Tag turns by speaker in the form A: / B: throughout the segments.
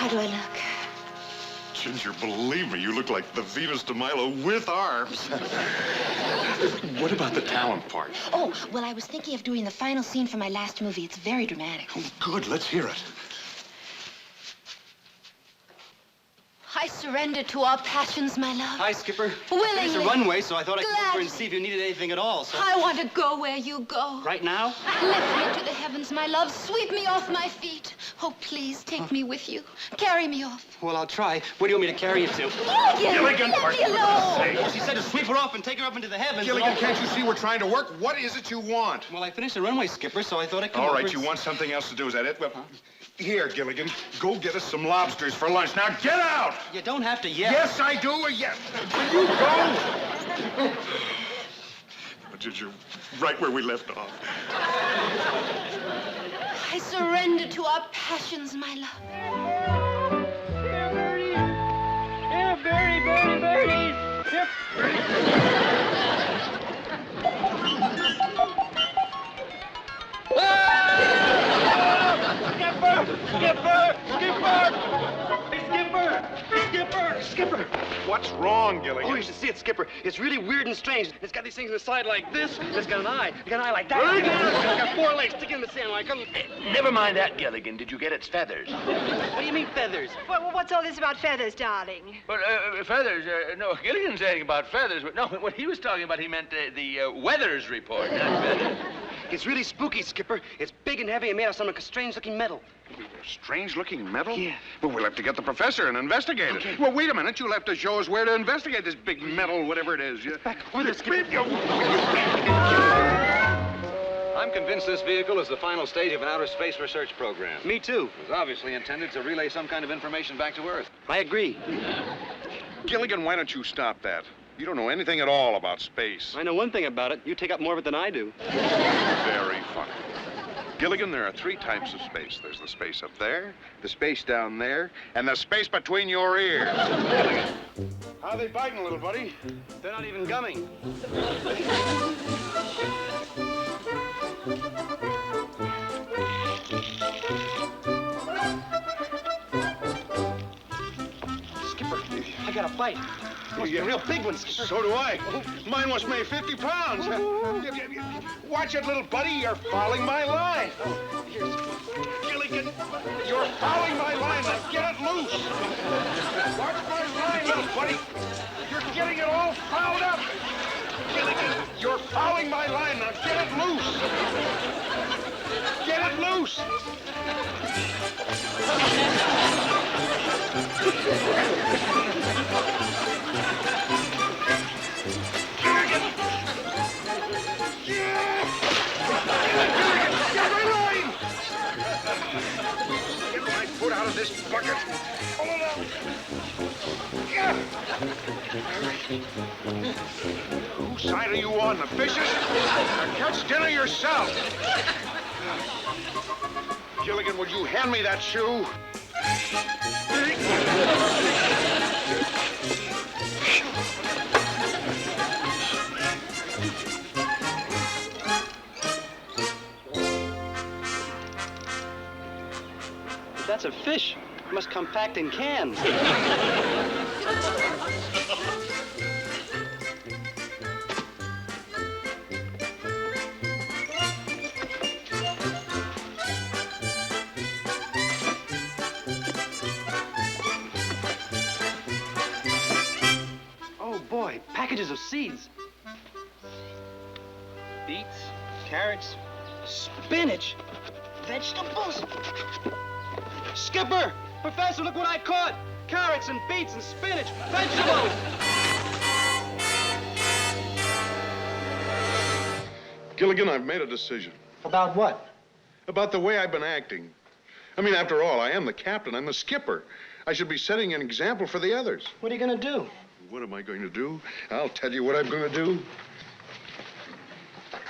A: How do I look?
B: Ginger, believe me, you look like the Venus de Milo with arms. What about the talent part?
A: Oh, well, I was thinking of doing the final scene for my last movie. It's very dramatic.
B: Oh, good. Let's hear it.
A: I surrender to our passions, my love.
C: Hi, Skipper.
A: Willingly.
C: It's a runway, so I thought I'd come over and
A: Gladly.
C: see if you needed anything at all, so...
A: I want to go where you go.
C: Right now?
A: Lift me to the heavens, my love. Sweep me off my feet. Oh, please, take me with you. Carry me off.
C: Well, I'll try. Where do you want me to carry you to?
A: Gilligan, let me alone.
C: Well, she said to sweep her off and take her up into the heavens.
B: Gilligan, can't you see we're trying to work? What is it you want?
C: Well, I finished the runway, Skipper, so I thought I'd come
B: All
C: over
B: right,
C: and
B: you want something else to do, is that it? Well, here, Gilligan, go get us some lobsters for lunch. Now, get out!
C: You don't have to yell.
B: Yes, I do, or yes. Will you go? Ginger, right where we left off.
A: I surrender to our passions, my love.
D: Here, birdies. Here, birdies. Here, Skipper!
B: What's wrong, Gilligan?
D: Oh, you should see it, Skipper. It's really weird and strange. It's got these things on the side like this. It's got an eye. It's got an eye like that. It's got four legs sticking in the sand like...
E: Never mind that, Gilligan. Did you get its feathers?
D: What do you mean, feathers?
F: What's all this about feathers, darling?
E: Well, feathers, no, Gilligan's saying about feathers, but no, what he was talking about, he meant the weather's report, not feathers.
D: It's really spooky, Skipper. It's big and heavy and made of some strange-looking metal.
B: Strange-looking metal?
D: Yeah.
B: Well, we'll have to get the professor and investigate it. Well, wait a minute. You'll have to show us where to investigate this big metal, whatever it is.
D: Back over there, Skipper.
G: I'm convinced this vehicle is the final stage of an outer space research program.
D: Me too.
G: It was obviously intended to relay some kind of information back to Earth.
D: I agree.
B: Gilligan, why don't you stop that? You don't know anything at all about space.
D: I know one thing about it. You take up more of it than I do.
B: Very funny. Gilligan, there are three types of space. There's the space up there, the space down there, and the space between your ears. Gilligan. How are they biting, little buddy?
D: They're not even gumming. Skipper, I got a bite. Must be a real big one, Skipper.
B: So do I. Mine must weigh 50 pounds. Watch it, little buddy. You're fouling my line. Gilligan, you're fouling my line. Now get it loose. Watch my line, little buddy. You're getting it all fouled up. Gilligan, you're fouling my line. Now get it loose. Get it loose. Foot out of this bucket. Pull it out. Yeah. Whose side are you on, the fish's? Now catch dinner yourself. Gilligan, would you hand me that shoe?
D: That's a fish. It must come packed in cans. Oh, boy, packages of seeds. Beets, carrots, spinach, vegetables. Skipper! Professor, look what I caught! Carrots and beets and spinach, vegetables!
B: Gilligan, I've made a decision.
D: About what?
B: About the way I've been acting. I mean, after all, I am the captain. I'm the skipper. I should be setting an example for the others.
D: What are you gonna do?
B: What am I going to do? I'll tell you what I'm going to do.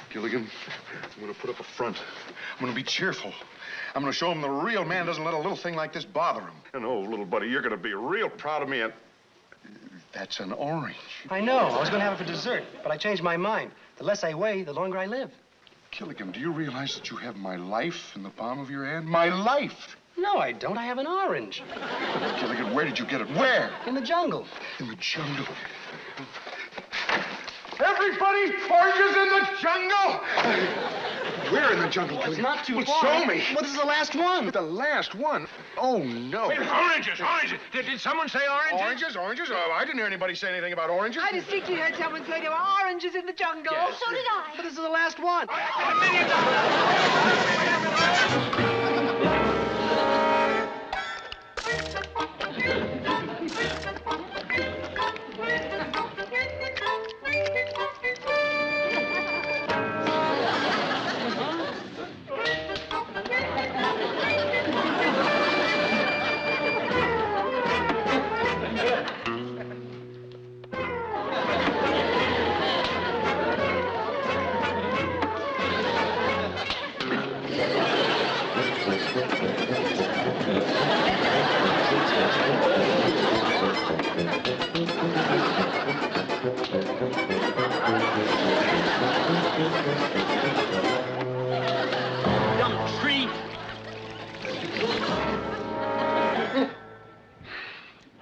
B: Gilligan, I'm going to put up a front. I'm going to be cheerful. I'm going to show him the real man doesn't let a little thing like this bother him. And oh, little buddy, you're going to be real proud of me. And that's an orange.
D: I know. I was gonna have it for dessert, but I changed my mind. The less I weigh, the longer I live.
B: Gilligan, do you realize that you have my life in the palm of your hand? My life!
D: No, I don't. I have an orange.
B: Gilligan, where did you get it? Where?
D: In the jungle.
B: In the jungle. Everybody, oranges in the jungle! Where in the jungle, Gilligan?
D: It's not too
B: Well,
D: far.
B: show me.
D: Well, this is the last one.
B: The last one? Oh, no.
E: Wait, oranges, oranges. Did someone say oranges?
B: Oranges, oranges? Oh, I didn't hear anybody say anything about oranges.
F: I distinctly heard someone say there were oranges in the jungle.
E: Yes.
A: So did I.
D: But this is the last one. Dumb tree.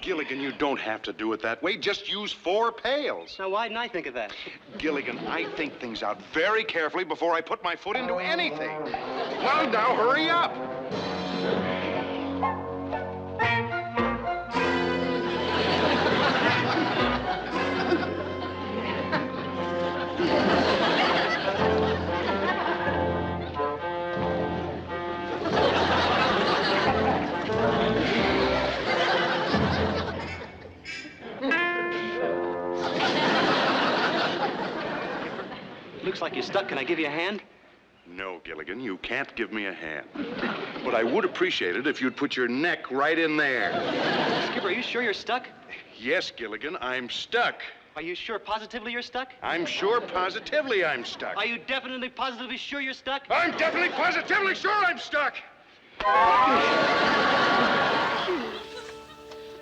B: Gilligan, you don't have to do it that way. Just use 4 pails.
D: Now, why didn't I think of that?
B: Gilligan, I think things out very carefully before I put my foot into anything. Now, hurry up.
D: Looks like you're stuck. Can I give you a hand?
B: No, Gilligan, you can't give me a hand. But I would appreciate it if you'd put your neck right in there.
D: Skipper, are you sure you're stuck?
B: Yes, Gilligan, I'm stuck.
D: Are you sure positively you're stuck?
B: I'm sure positively I'm stuck.
D: Are you definitely positively sure you're stuck?
B: I'm definitely positively sure I'm stuck.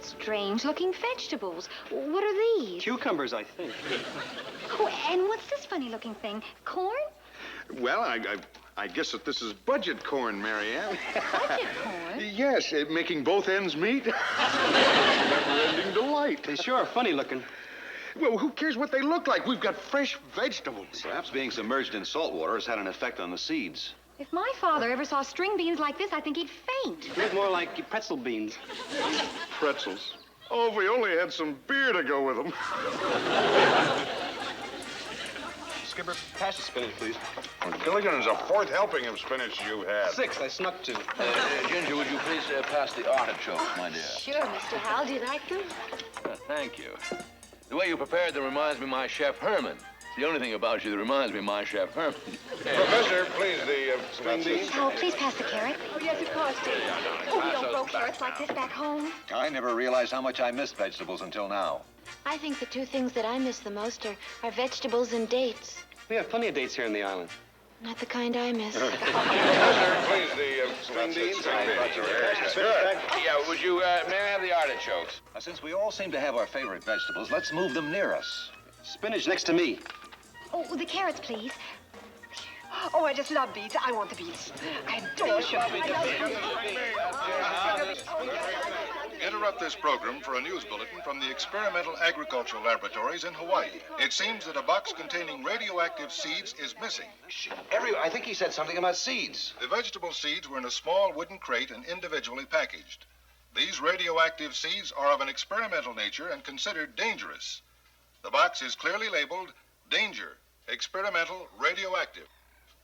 A: Strange-looking vegetables. What are these?
D: Cucumbers, I think.
A: Oh, and what's this funny-looking thing? Corn?
B: Well, I guess that this is budget corn, Marianne.
A: Budget corn?
B: Yes, making both ends meet. Never-ending delight.
D: They sure are funny looking.
B: Well, who cares what they look like? We've got fresh vegetables.
G: Perhaps being submerged in salt water has had an effect on the seeds.
A: If my father ever saw string beans like this, I think he'd faint.
D: They look more like pretzel beans.
B: Pretzels. Oh, if we only had some beer to go with them.
D: Skipper, pass the spinach, please.
B: Gilligan is a 4th helping of spinach you've had.
D: 6. I snuck 2.
E: Ginger, would you please pass the artichokes, my dear?
A: Sure, Mr. Hal. Do you like them?
E: Thank you. The way you prepared them reminds me of my Chef Herman. It's the only thing about you that reminds me of my Chef Herman.
B: Professor, please, the string beans.
A: Oh, please pass the carrot.
F: Oh, yes, of course, dear.
A: Oh, we don't grow carrots like this back home.
G: I never realized how much I missed vegetables until now.
A: I think the 2 things that I miss the most are vegetables and dates.
D: We have plenty of dates here on the island.
A: Not the kind I miss.
B: Professor, please, the string beans.
E: Yeah, would you, may I have the artichokes?
G: Now, since we all seem to have our favorite vegetables, let's move them near us.
D: Spinach next to me.
A: Oh, the carrots, please.
F: Oh, I just love beets. I want the beets. I adore sugar beets.
H: Interrupt this program for a news bulletin from the Experimental Agricultural Laboratories in Hawaii. It seems that a box containing radioactive seeds is missing.
G: I think he said something about seeds.
H: The vegetable seeds were in a small wooden crate and individually packaged. These radioactive seeds are of an experimental nature and considered dangerous. The box is clearly labeled Danger, Experimental Radioactive.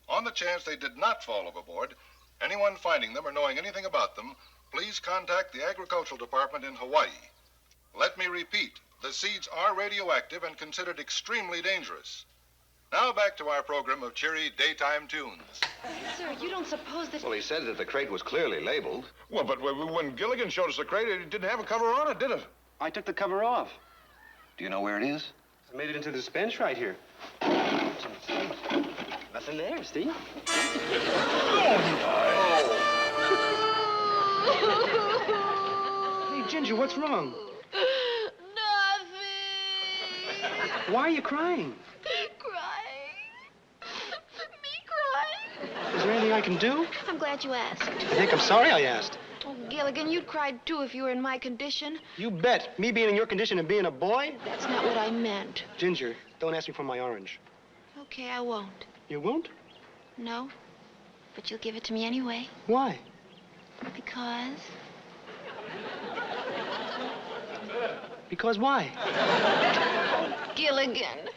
H: On the chance they did not fall overboard, anyone finding them or knowing anything about them, please contact the Agricultural Department in Hawaii. Let me repeat, the seeds are radioactive and considered extremely dangerous. Now back to our program of cheery daytime tunes.
A: Sir, you don't suppose that...
G: Well, he said that the crate was clearly labeled.
B: Well, but when Gilligan showed us the crate, it didn't have a cover on it, did it?
D: I took the cover off.
G: Do you know where it is?
D: I made it into this bench right here. Nothing there, Steve. Hey, Ginger, what's wrong?
A: Nothing.
D: Why are you crying?
A: Crying. Me crying.
D: Is there anything I can do?
A: I'm glad you asked.
D: I think I'm sorry I asked.
A: Oh, Gilligan, you'd cry too if you were in my condition.
C: You bet. Me being in your condition and being a boy?
A: That's not what I meant.
C: Ginger, don't ask me for my orange.
A: Okay, I won't.
C: You won't?
A: No, but you'll give it to me anyway.
C: Why?
A: Because...
C: Because why?
A: Gilligan.